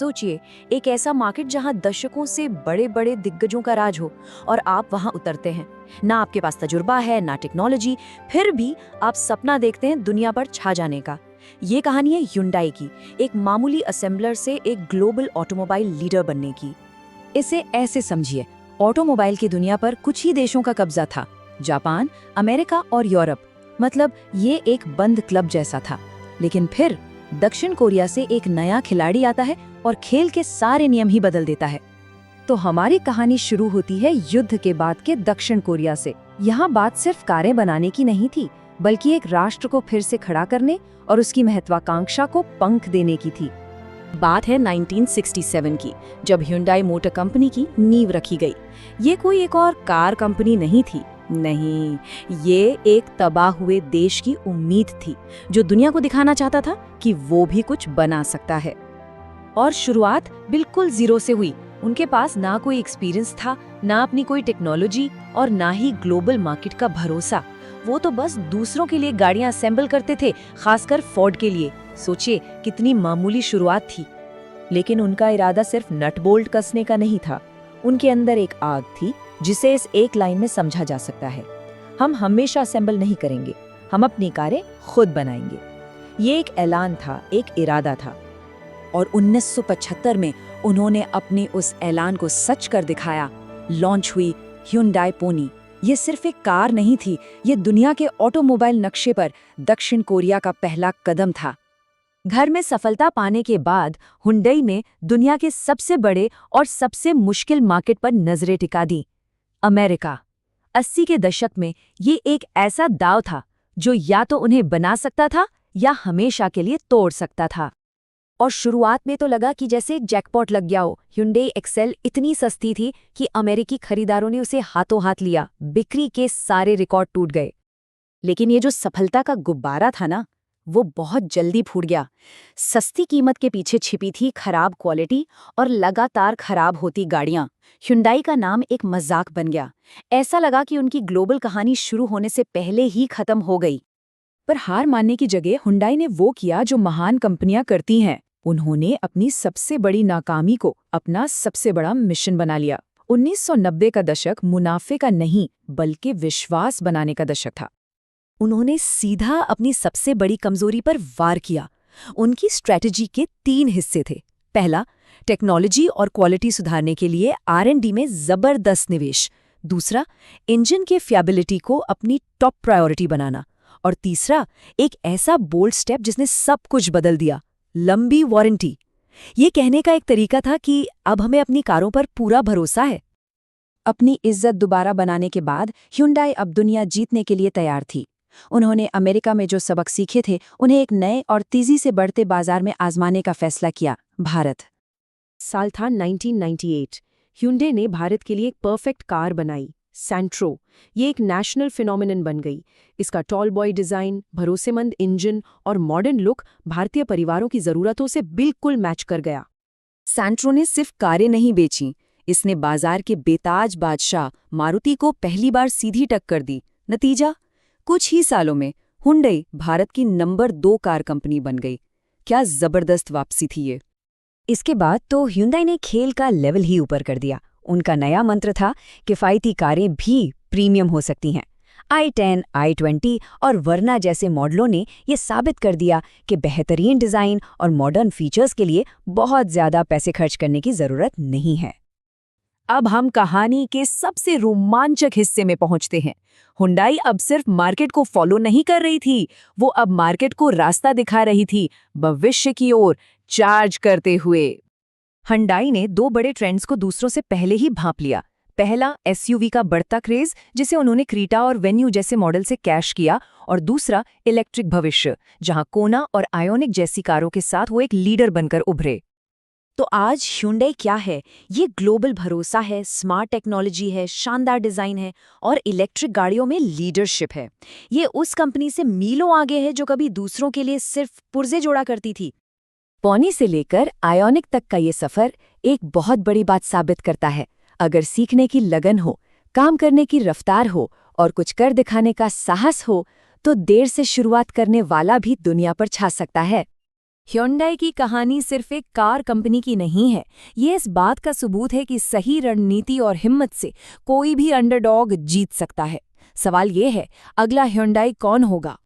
सोचिए, एक ऐसा मार्केट जहां दशकों से बड़े बड़े दिग्गजों का राज हो और आप वहां उतरते हैं। ना आपके पास तजुर्बा है, ना टेक्नोलॉजी, फिर भी आप सपना देखते हैं दुनिया पर छा जाने का। ये कहानी है Hyundai की, एक मामूली असेंबलर से एक ग्लोबल ऑटोमोबाइल लीडर बनने की। इसे ऐसे समझिए, ऑटोमोबाइल की दुनिया पर कुछ ही देशों का कब्जा था, जापान, अमेरिका और यूरोप। मतलब ये एक बंद क्लब जैसा था। लेकिन फिर दक्षिण कोरिया से एक नया खिलाड़ी आता है और खेल के सारे नियम ही बदल देता है। तो हमारी कहानी शुरू होती है युद्ध के बाद के दक्षिण कोरिया से। यहाँ बात सिर्फ कारें बनाने की नहीं थी, बल्कि एक राष्ट्र को फिर से खड़ा करने और उसकी महत्वाकांक्षा को पंख देने की थी। बात है 1967 की, जब Hyundai मोटर कंपनी की नींव रखी गई। ये कोई एक और कार कंपनी नहीं थी, नहीं, ये एक तबाह हुए देश की उम्मीद थी, जो दुनिया को दिखाना चाहता था कि वो भी कुछ बना सकता है। और शुरुआत बिल्कुल जीरो से हुई। उनके पास ना कोई एक्सपीरियंस था, ना अपनी कोई टेक्नोलॉजी और ना ही ग्लोबल मार्केट का भरोसा। वो तो बस दूसरों के लिए गाड़ियां असेंबल करते थे, खासकर फोर्ड के लिए। सोचिए कितनी मामूली शुरुआत थी। लेकिन उनका इरादा सिर्फ नट बोल्ट कसने का नहीं था। उनके अंदर एक आग थी, जिसे इस एक लाइन में समझा जा सकता है, हम हमेशा असेंबल नहीं करेंगे, हम अपनी कारें खुद बनाएंगे। ये एक ऐलान था, एक इरादा था। और 1975 में उन्होंने अपने उस ऐलान को सच कर दिखाया। लॉन्च हुई Hyundai पोनी। ये सिर्फ एक कार नहीं थी, ये दुनिया के ऑटोमोबाइल नक्शे पर दक्षिण कोरिया का पहला कदम था। घर में सफलता पाने के बाद Hyundai ने दुनिया के सबसे बड़े और सबसे मुश्किल मार्केट पर नजरें टिका दी, अमेरिका। 80 के दशक में ये एक ऐसा दांव था जो या तो उन्हें बना सकता था या हमेशा के लिए तोड़ सकता था। और शुरुआत में तो लगा कि जैसे एक जैकपॉट लग गया हो। Hyundai Excel इतनी सस्ती थी कि अमेरिकी खरीदारों ने उसे हाथों हाथ लिया। बिक्री के सारे रिकॉर्ड टूट गए। लेकिन ये जो सफलता का गुब्बारा था ना, वो बहुत जल्दी फूट गया। सस्ती कीमत के पीछे छिपी थी खराब क्वालिटी और लगातार खराब होती गाड़ियां। Hyundai का नाम एक मजाक बन गया। ऐसा लगा कि उनकी ग्लोबल कहानी शुरू होने से पहले ही खत्म हो गई। पर हार मानने की जगह Hyundai ने वो किया जो महान कंपनियां करती हैं। उन्होंने अपनी सबसे बड़ी नाकामी को अपना सबसे बड़ा मिशन बना लिया। 1990 का दशक मुनाफे का नहीं, बल्कि विश्वास बनाने का दशक था। उन्होंने सीधा अपनी सबसे बड़ी कमजोरी पर वार किया। उनकी स्ट्रैटेजी के 3 हिस्से थे। पहला, टेक्नोलॉजी और क्वालिटी सुधारने के लिए R&D में जबरदस्त निवेश। दूसरा, इंजन के फिएबिलिटी को अपनी टॉप प्रायोरिटी बनाना। और तीसरा, एक ऐसा बोल्ड स्टेप जिसने सब कुछ बदल दिया, लंबी वारंटी। ये कहने का एक तरीका था कि अब हमें अपनी कारों पर पूरा भरोसा है। अपनी इज्जत दोबारा बनाने के बाद Hyundai अब दुनिया जीतने के लिए तैयार थी। उन्होंने अमेरिका में जो सबक सीखे थे, उन्हें एक नए और तेजी से बढ़ते बाजार में आजमाने का फैसला किया, भारत। साल था 1998। Hyundai ने भारत के लिए एक परफेक्ट कार बनाई, सैंट्रो। ये एक नेशनल फिनोमिनन बन गई। इसका टॉल बॉय डिज़ाइन, भरोसेमंद इंजन और मॉडर्न लुक भारतीय परिवारों की ज़रूरतों से बिल्कुल मैच कर गया। सैंट्रो ने सिर्फ कारें नहीं बेचीं, इसने बाजार के बेताज बादशाह मारुति को पहली बार सीधी टक्कर दी। नतीजा, कुछ ही सालों में Hyundai भारत की नंबर 2 कार कंपनी बन गई। क्या जबरदस्त वापसी थी ये। इसके बाद तो Hyundai ने खेल का लेवल ही ऊपर कर दिया। उनका नया मंत्र था, किफ़ायती कारें भी प्रीमियम हो सकती हैं। i10, i20 और वर्ना जैसे मॉडलों ने ये साबित कर दिया कि बेहतरीन डिज़ाइन और मॉडर्न फीचर्स के लिए बहुत ज़्यादा पैसे खर्च करने की ज़रूरत नहीं है। अब हम कहानी के सबसे रोमांचक हिस्से में पहुंचते हैं। Hyundai अब सिर्फ मार्केट को फॉलो नहीं कर रही थी, वो अब मार्केट को रास्ता दिखा रही थी, भविष्य की ओर चार्ज करते हुए। Hyundai ने 2 बड़े ट्रेंड्स को दूसरों से पहले ही भांप लिया। पहला, SUV का बढ़ता क्रेज, जिसे उन्होंने क्रीटा और वेन्यू जैसे मॉडल से कैश किया, और दूसरा, इलेक्ट्रिक भविष्य, जहां कोना और आयोनिक जैसी कारों के साथ वो एक लीडर बनकर उभरे। तो आज Hyundai क्या है? ये ग्लोबल भरोसा है, स्मार्ट टेक्नोलॉजी है, शानदार डिज़ाइन है और इलेक्ट्रिक गाड़ियों में लीडरशिप है। ये उस कंपनी से मीलों आगे है जो कभी दूसरों के लिए सिर्फ पुर्जे जोड़ा करती थी। पोनी से लेकर आयोनिक तक का ये सफ़र एक बहुत बड़ी बात साबित करता है। अगर सीखने की लगन हो, काम करने की रफ्तार हो और कुछ कर दिखाने का साहस हो, तो देर से शुरुआत करने वाला भी दुनिया पर छा सकता है। Hyundai की कहानी सिर्फ एक कार कंपनी की नहीं है, ये इस बात का सबूत है कि सही रणनीति और हिम्मत से कोई भी अंडरडॉग जीत सकता है। सवाल ये है, अगला Hyundai कौन होगा?